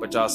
50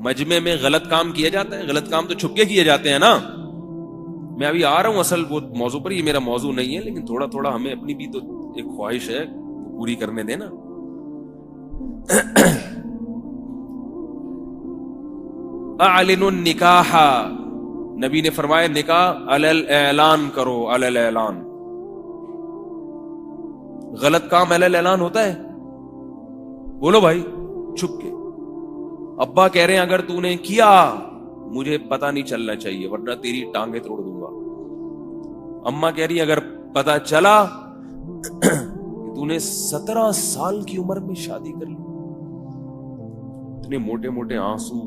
مجمع میں غلط کام کیا جاتا ہے؟ غلط کام تو چھپ کے کیے جاتے ہیں نا. میں ابھی آ رہا ہوں اصل وہ موضوع پر, یہ میرا موضوع نہیں ہے, لیکن تھوڑا تھوڑا ہمیں اپنی بھی تو ایک خواہش ہے پوری کرنے دینا. اعلن النکاح, نبی نے فرمایا نکاح علی الاعلان کرو, علی الاعلان. غلط کام علی الاعلان ہوتا ہے؟ بولو بھائی, چھپ کے. ابا کہہ رہے ہیں اگر تو نے کیا مجھے پتہ نہیں چلنا چاہیے ورنہ تیری ٹانگیں توڑ دوں گا. اماں کہہ رہی ہے اگر پتہ چلا کہ تو نے 17 سال کی عمر میں شادی کر لی, اتنے موٹے موٹے آنسو,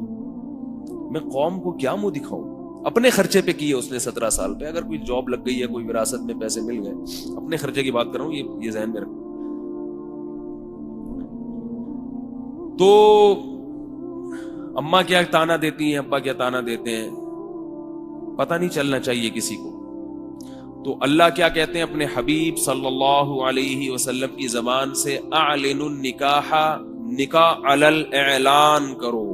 میں قوم کو کیا منہ دکھاؤں؟ اپنے خرچے پہ کیے اس نے 17 سال پہ. اگر کوئی جاب لگ گئی ہے, کوئی وراثت میں پیسے مل گئے, اپنے خرچے کی بات کر رہا ہوں, یہ ذہن میں رکھو. تو اماں کیا تانا دیتی ہیں, ابا کیا تانا دیتے ہیں, پتہ نہیں چلنا چاہیے کسی کو. تو اللہ کیا کہتے ہیں اپنے حبیب صلی اللہ علیہ وسلم کی زبان سے, اعلن النکاح, نکاح علی الاعلان کرو,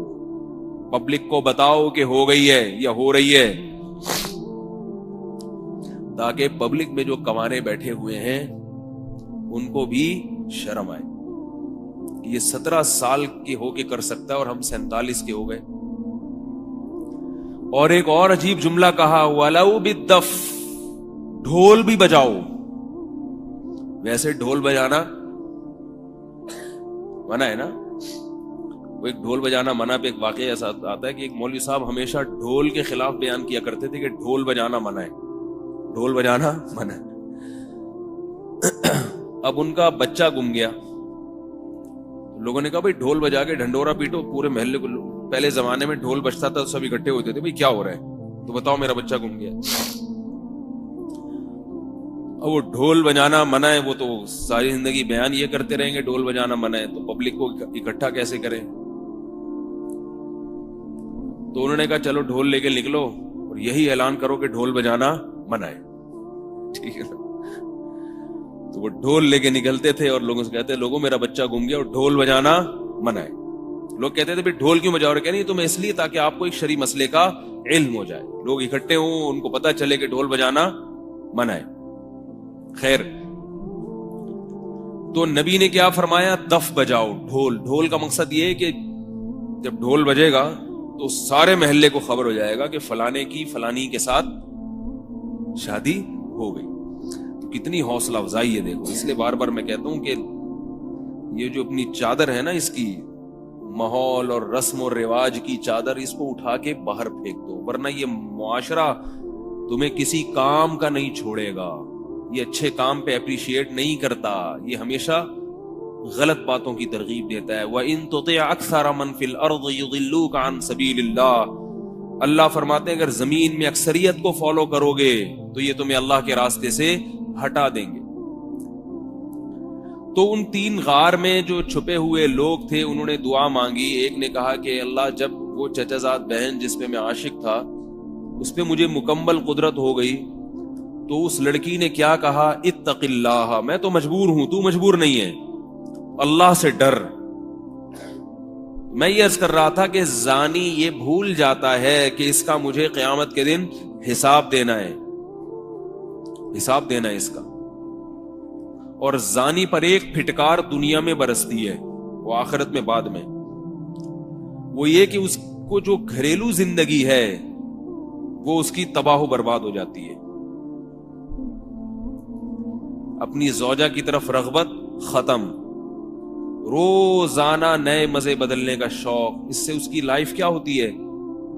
پبلک کو بتاؤ کہ ہو گئی ہے یا ہو رہی ہے, تاکہ پبلک میں جو کمانے بیٹھے ہوئے ہیں ان کو بھی شرم آئے. یہ 17 سال کے ہو کے کر سکتا ہے اور ہم 47 کے ہو گئے. اور ایک اور عجیب جملہ کہا, وَلَوْ بِالدَّفْ, ڈھول بھی بجاؤ. ویسے ڈھول بجانا منع ہے نا, وہ ایک ڈھول بجانا منع پہ ایک واقعہ ایسا آتا ہے کہ ایک مولوی صاحب ہمیشہ ڈھول کے خلاف بیان کیا کرتے تھے کہ ڈھول بجانا منع ہے, ڈھول بجانا منع ہے. اب ان کا بچہ گم گیا, لوگوں نے کہا بھائی ڈھول بجا کے ڈھنڈورا پیٹو پورے محلے کو. پہلے زمانے میں ڈھول بجتا تھا سب اکٹھے ہوتے تھے, بھائی کیا ہو رہا ہے تو بتاؤ میرا بچہ گم گیا. اب وہ ڈھول بجانا منع ہے, وہ تو ساری زندگی بیان یہ کرتے رہیں گے ڈھول بجانا منع ہے, تو پبلک کو اکٹھا کیسے کریں؟ تو انہوں نے کہا چلو ڈھول لے کے نکلو اور یہی اعلان کرو کہ ڈھول بجانا منع ہے. ٹھیک ہے, تو وہ ڈھول لے کے نکلتے تھے اور لوگوں سے کہتے لوگوں میرا بچہ گم گیا اور ڈھول بجانا منع ہے. لوگ کہتے تھے ڈھول کیوں بجاؤ؟ کہ نہیں تمہیں اس لیے تاکہ آپ کو ایک شرعی مسئلے کا علم ہو جائے, لوگ اکٹھے ہوں ان کو پتا چلے کہ ڈھول بجانا منع ہے. خیر, تو نبی نے کیا فرمایا, دف بجاؤ, ڈھول. ڈھول کا مقصد یہ ہے کہ جب ڈھول بجے گا تو سارے محلے کو خبر ہو جائے گا کہ فلانے کی فلانی کے ساتھ شادی ہو گئی. تو کتنی حوصلہ افزائی ہے دیکھو. اس لیے بار بار میں کہتا ہوں کہ یہ جو اپنی چادر ہے نا, اس کی ماحول اور رسم و رواج کی چادر, اس کو اٹھا کے باہر پھینک دو, ورنہ یہ معاشرہ تمہیں کسی کام کا نہیں چھوڑے گا. یہ اچھے کام پہ اپریشیٹ نہیں کرتا, یہ ہمیشہ غلط باتوں کی ترغیب دیتا ہے. وَإِن تُطِعْ أَكْثَرَ مَنْ فِي الْأَرْضِ يُضِلُّوكَ عَنْ سَبِيلِ اللَّهِ, اللہ فرماتے ہیں اگر زمین میں اکثریت کو فالو کرو گے تو یہ تمہیں اللہ کے راستے سے ہٹا دیں گے. تو ان 3 غار میں جو چھپے ہوئے لوگ تھے انہوں نے دعا مانگی. ایک نے کہا کہ اللہ جب وہ چچا زاد بہن جس پہ میں عاشق تھا اس پہ مجھے مکمل قدرت ہو گئی تو اس لڑکی نے کیا کہا, اتق اللہ, میں تو مجبور ہوں تو مجبور نہیں ہے, اللہ سے ڈر. میں یہ عرض کر رہا تھا کہ زانی یہ بھول جاتا ہے کہ اس کا مجھے قیامت کے دن حساب دینا ہے, حساب دینا ہے اس کا. اور زانی پر ایک پھٹکار دنیا میں برستی ہے, وہ آخرت میں بعد میں, وہ یہ کہ اس کو جو گھریلو زندگی ہے وہ اس کی تباہ و برباد ہو جاتی ہے. اپنی زوجہ کی طرف رغبت ختم, روزانہ نئے مزے بدلنے کا شوق, اس سے اس کی لائف کیا ہوتی ہے,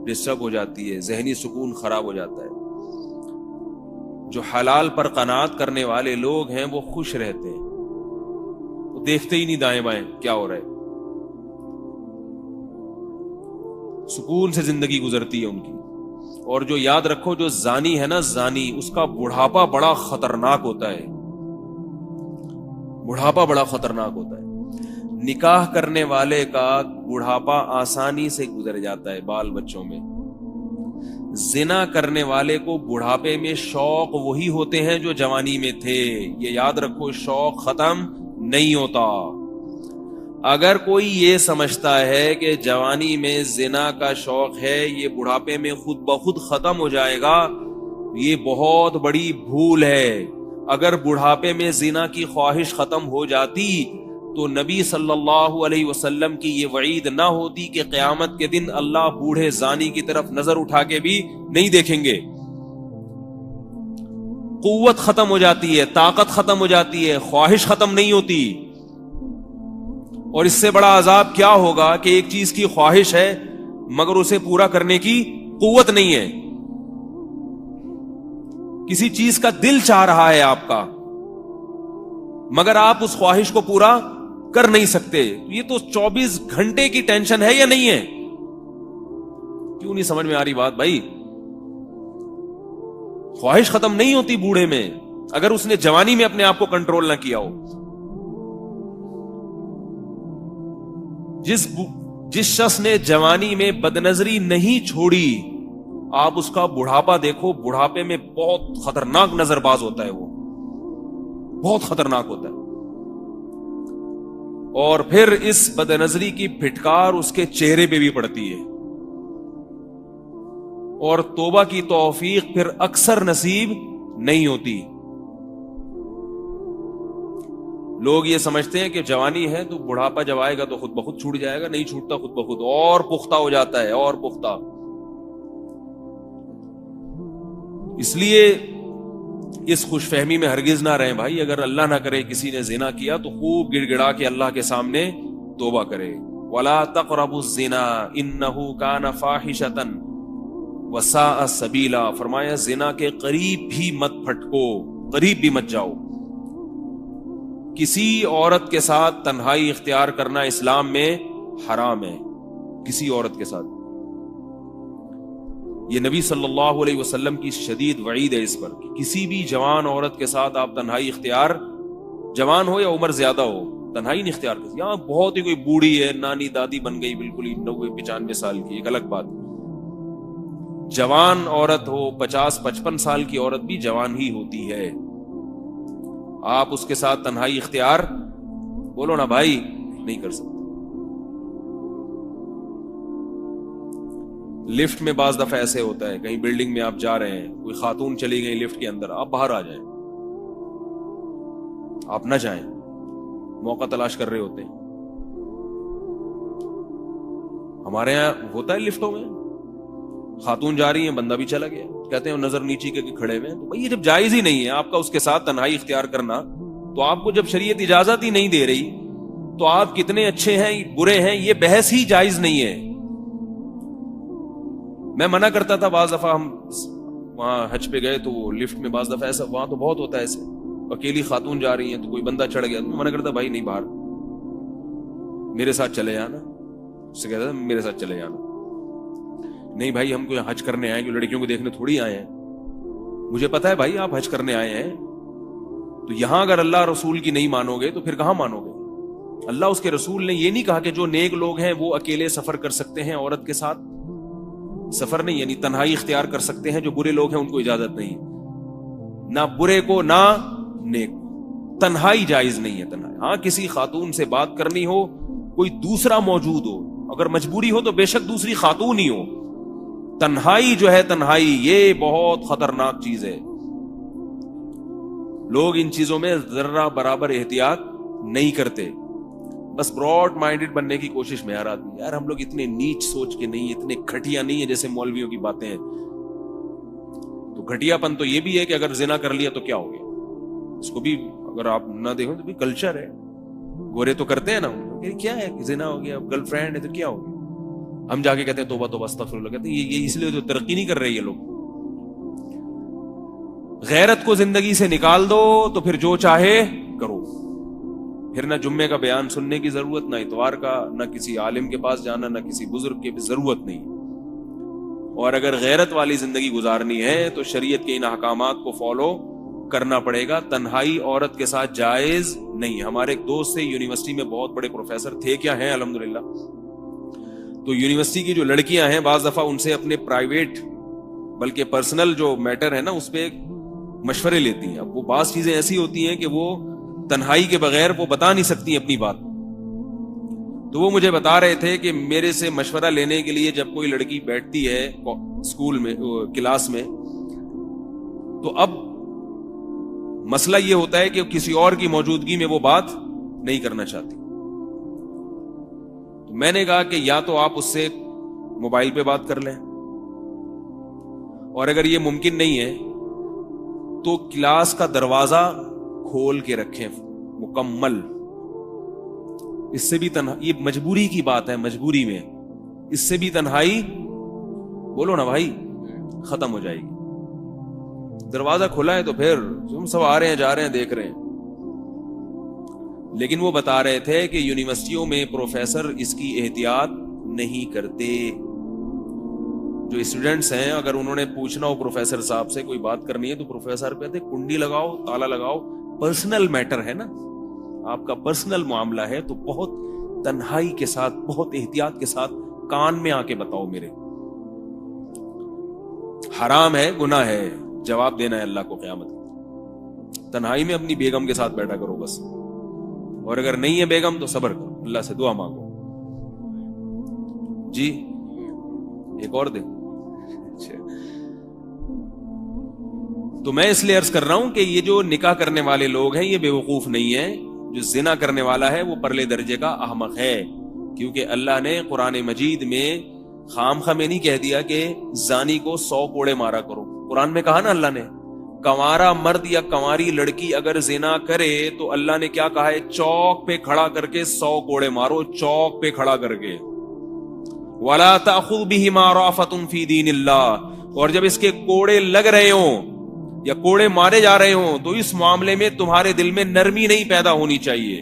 ڈسٹرب ہو جاتی ہے, ذہنی سکون خراب ہو جاتا ہے. جو حلال پر قناعت کرنے والے لوگ ہیں وہ خوش رہتے ہیں, وہ دیکھتے ہی نہیں دائیں بائیں کیا ہو رہا ہے, سکون سے زندگی گزرتی ہے ان کی. اور جو یاد رکھو جو زانی ہے نا, زانی, اس کا بڑھاپا بڑا خطرناک ہوتا ہے, بڑھاپا بڑا خطرناک ہوتا ہے. نکاح کرنے والے کا بڑھاپا آسانی سے گزر جاتا ہے بال بچوں میں. زنا کرنے والے کو بڑھاپے میں شوق وہی ہوتے ہیں جو جوانی میں تھے. یہ یاد رکھو, شوق ختم نہیں ہوتا. اگر کوئی یہ سمجھتا ہے کہ جوانی میں زنا کا شوق ہے یہ بڑھاپے میں خود بخود ختم ہو جائے گا، یہ بہت بڑی بھول ہے۔ اگر بڑھاپے میں زنا کی خواہش ختم ہو جاتی تو نبی صلی اللہ علیہ وسلم کی یہ وعید نہ ہوتی کہ قیامت کے دن اللہ بوڑھے زانی کی طرف نظر اٹھا کے بھی نہیں دیکھیں گے۔ قوت ختم ہو جاتی ہے، طاقت ختم ہو جاتی ہے، خواہش ختم نہیں ہوتی۔ اور اس سے بڑا عذاب کیا ہوگا کہ ایک چیز کی خواہش ہے مگر اسے پورا کرنے کی قوت نہیں ہے۔ کسی چیز کا دل چاہ رہا ہے آپ کا، مگر آپ اس خواہش کو پورا کر نہیں سکتے۔ یہ تو 24 گھنٹے کی ٹینشن ہے یا نہیں ہے؟ کیوں نہیں سمجھ میں آ رہی بات بھائی؟ خواہش ختم نہیں ہوتی بوڑھے میں اگر اس نے جوانی میں اپنے آپ کو کنٹرول نہ کیا ہو۔ جس شخص نے جوانی میں بدنظری نہیں چھوڑی، آپ اس کا بڑھاپا دیکھو، بڑھاپے میں بہت خطرناک نظر باز ہوتا ہے، وہ بہت خطرناک ہوتا ہے۔ اور پھر اس بدنظری کی پھٹکار اس کے چہرے پہ بھی پڑتی ہے، اور توبہ کی توفیق پھر اکثر نصیب نہیں ہوتی۔ لوگ یہ سمجھتے ہیں کہ جوانی ہے تو بڑھاپا جب آئے گا تو خود بخود چھوٹ جائے گا، نہیں چھوٹتا، خود بخود اور پختہ ہو جاتا ہے، اور پختہ۔ اس لیے اس خوش فہمی میں ہرگز نہ رہیں بھائی، اگر اللہ نہ کرے کسی نے زنا کیا تو خوب گڑ گڑا کے اللہ کے سامنے توبہ کرے۔ وَلَا تَقْرَبُوا الزِّنَا إِنَّهُ كَانَ فَاحِشَةً وَسَاءَ سَبِيلًا، فرمایا زنا کے قریب بھی مت پھٹکو، قریب بھی مت جاؤ۔ کسی عورت کے ساتھ تنہائی اختیار کرنا اسلام میں حرام ہے، کسی عورت کے ساتھ۔ یہ نبی صلی اللہ علیہ وسلم کی شدید وعید ہے اس پر کہ کسی بھی جوان عورت کے ساتھ آپ تنہائی اختیار، جوان ہو یا عمر زیادہ ہو، تنہائی نہیں اختیار کرتی۔ یہاں بہت ہی کوئی بوڑھی ہے، نانی دادی بن گئی بالکل ہی 90-95 سال کی، ایک الگ بات۔ جوان عورت ہو، 50-55 سال کی عورت بھی جوان ہی ہوتی ہے، آپ اس کے ساتھ تنہائی اختیار بولو نا بھائی نہیں کر سکتے۔ لفٹ میں بعض دفعہ ایسے ہوتا ہے، کہیں بلڈنگ میں آپ جا رہے ہیں، کوئی خاتون چلی گئی لفٹ کے اندر، آپ باہر آ جائیں، آپ نہ جائیں، موقع تلاش کر رہے ہوتے ہیں۔ ہمارے یہاں ہوتا ہے لفٹوں میں خاتون جا رہی ہیں، بندہ بھی چلا گیا، کہتے ہیں نظر نیچی کے کھڑے ہوئے ہیں، تو بھائی یہ جب جائز ہی نہیں ہے آپ کا اس کے ساتھ تنہائی اختیار کرنا، تو آپ کو جب شریعت اجازت ہی نہیں دے رہی تو آپ کتنے اچھے ہیں برے ہیں یہ بحث ہی جائز نہیں ہے۔ میں منع کرتا تھا، بعض دفعہ ہم وہاں حج پہ گئے تو وہ لفٹ میں بعض دفعہ ایسا، وہاں تو بہت ہوتا ہے ایسے، اکیلی خاتون جا رہی ہیں تو کوئی بندہ چڑھ گیا، تو منع کرتا بھائی نہیں، باہر میرے ساتھ چلے جانا، اس سے کہتا تھا میرے ساتھ چلے جانا۔ نہیں بھائی ہم کو حج کرنے آئے ہیں، لڑکیوں کو دیکھنے تھوڑی آئے ہیں، مجھے پتا ہے بھائی آپ حج کرنے آئے ہیں، تو یہاں اگر اللہ رسول کی نہیں مانو گے تو پھر کہاں مانو گے؟ اللہ اس کے رسول نے یہ نہیں کہا کہ جو نیک لوگ ہیں وہ اکیلے سفر کر سکتے ہیں، عورت کے ساتھ سفر نہیں، یعنی تنہائی اختیار کر سکتے ہیں، جو برے لوگ ہیں ان کو اجازت نہیں، نہ برے کو نہ نیک، تنہائی جائز نہیں ہے تنہائی۔ ہاں کسی خاتون سے بات کرنی ہو، کوئی دوسرا موجود ہو، اگر مجبوری ہو تو بے شک دوسری خاتون ہی ہو، تنہائی جو ہے تنہائی یہ بہت خطرناک چیز ہے۔ لوگ ان چیزوں میں ذرہ برابر احتیاط نہیں کرتے، بس براڈ مائنڈڈ بننے کی کوشش میں یار ہم لوگ اتنے نیچ سوچ کے نہیں، اتنے گھٹیا نہیں ہے جیسے مولویوں کی باتیں ہیں۔ تو گھٹیا پن تو یہ بھی ہے کہ اگر زنا کر لیا تو کیا ہو گیا، اس کو بھی اگر آپ نہ دیکھو تو بھی کلچر ہے، گورے تو کرتے ہیں نا، کیا ہے زنا ہو گیا، گرل فرینڈ ہے تو کیا ہو گیا، ہم جا کے کہتے ہیں توبہ توبہ استغفر اللہ، کہتے ہیں یہ اس لیے جو ترقی نہیں کر رہے یہ لوگ۔ غیرت کو زندگی سے نکال دو تو پھر جو چاہے کرو، پھر نہ جمعے کا بیان سننے کی ضرورت، نہ اتوار کا، نہ کسی عالم کے پاس جانا، نہ کسی بزرگ کی ضرورت نہیں۔ اور اگر غیرت والی زندگی گزارنی ہے تو شریعت کے ان احکامات کو فالو کرنا پڑے گا۔ تنہائی عورت کے ساتھ جائز نہیں۔ ہمارے ایک دوست تھے یونیورسٹی میں، بہت بڑے پروفیسر تھے، کیا ہیں الحمدللہ، تو یونیورسٹی کی جو لڑکیاں ہیں بعض دفعہ ان سے اپنے پرائیویٹ بلکہ پرسنل جو میٹر ہے نا اس پہ مشورے لیتی ہیں۔ اب وہ بعض چیزیں ایسی ہوتی ہیں کہ وہ تنہائی کے بغیر وہ بتا نہیں سکتی اپنی بات، تو وہ مجھے بتا رہے تھے کہ میرے سے مشورہ لینے کے لیے جب کوئی لڑکی بیٹھتی ہے اسکول میں کلاس میں تو اب مسئلہ یہ ہوتا ہے کہ کسی اور کی موجودگی میں وہ بات نہیں کرنا چاہتی. تو میں نے کہا کہ یا تو آپ اس سے موبائل پہ بات کر لیں, اور اگر یہ ممکن نہیں ہے تو کلاس کا دروازہ کھول کے رکھیں مکمل. اس سے بھی یہ مجبوری کی بات ہے, مجبوری میں اس سے بھی تنہائی, بولو نا بھائی, ختم ہو جائے گی. دروازہ کھلا ہے تو پھر ہم سب آ رہے ہیں جا رہے ہیں دیکھ رہے ہیں. لیکن وہ بتا رہے تھے کہ یونیورسٹیوں میں پروفیسر اس کی احتیاط نہیں کرتے. جو اسٹوڈنٹس ہیں اگر انہوں نے پوچھنا ہو پروفیسر صاحب سے کوئی بات کرنی ہے تو پروفیسر کہتے کنڈی لگاؤ, تالا لگاؤ, پرسنل میٹر ہے نا, آپ کا پرسنل معاملہ ہے تو بہت تنہائی کے ساتھ, بہت احتیاط کے ساتھ کان میں آ کے بتاؤ میرے. حرام ہے, گناہ ہے, جواب دینا ہے اللہ کو قیامت. تنہائی میں اپنی بیگم کے ساتھ بیٹھا کرو بس, اور اگر نہیں ہے بیگم تو صبر کرو, اللہ سے دعا مانگو. جی ایک اور دے. تو میں اس لیے عرض کر رہا ہوں کہ یہ جو نکاح کرنے والے لوگ ہیں یہ بے وقوف نہیں ہیں. جو زنا کرنے والا ہے وہ پرلے درجے کا احمق ہے, کیونکہ اللہ نے قرآن مجید میں خام خامے نہیں کہہ دیا کہ زانی کو 100 کوڑے مارا کرو. قرآن میں کہا نا اللہ نے, کنوارا مرد یا کنواری لڑکی اگر زنا کرے تو اللہ نے کیا کہا ہے, چوک پہ کھڑا کر کے 100 کوڑے مارو, چوک پہ کھڑا کر کے. وَلَا تَأْخُذْ بِهِمَا رَأْفَةٌ فِي دِينِ اللَّهِ, اور جب اس کے کوڑے لگ رہے ہوں یا کوڑے مارے جا رہے ہوں تو اس معاملے میں تمہارے دل میں نرمی نہیں پیدا ہونی چاہیے.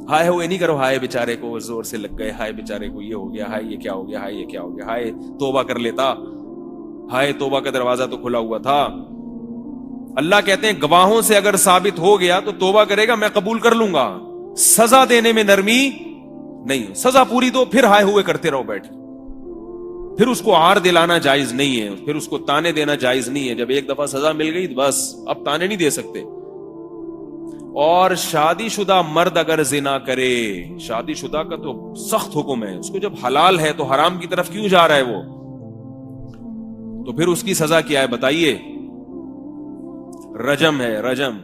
ہائے ہوئے نہیں کرو, ہائے بیچارے کو زور سے لگ گئے, ہائے بیچارے کو یہ ہو گیا, ہائے یہ کیا ہو گیا, ہائے یہ کیا ہو گیا, ہائے توبہ کر لیتا, ہائے توبہ کا دروازہ تو کھلا ہوا تھا. اللہ کہتے ہیں گواہوں سے اگر ثابت ہو گیا تو توبہ کرے گا, میں قبول کر لوں گا. سزا دینے میں نرمی نہیں, سزا پوری دو, پھر ہائے ہوئے کرتے رہو بیٹھ. پھر اس کو عار دلانا جائز نہیں ہے, پھر اس کو تانے دینا جائز نہیں ہے. جب ایک دفعہ سزا مل گئی بس اب تانے نہیں دے سکتے. اور شادی شدہ مرد اگر زنا کرے, شادی شدہ کا تو سخت حکم ہے, اس کو جب حلال ہے تو حرام کی طرف کیوں جا رہا ہے وہ, تو پھر اس کی سزا کیا ہے بتائیے؟ رجم ہے, رجم.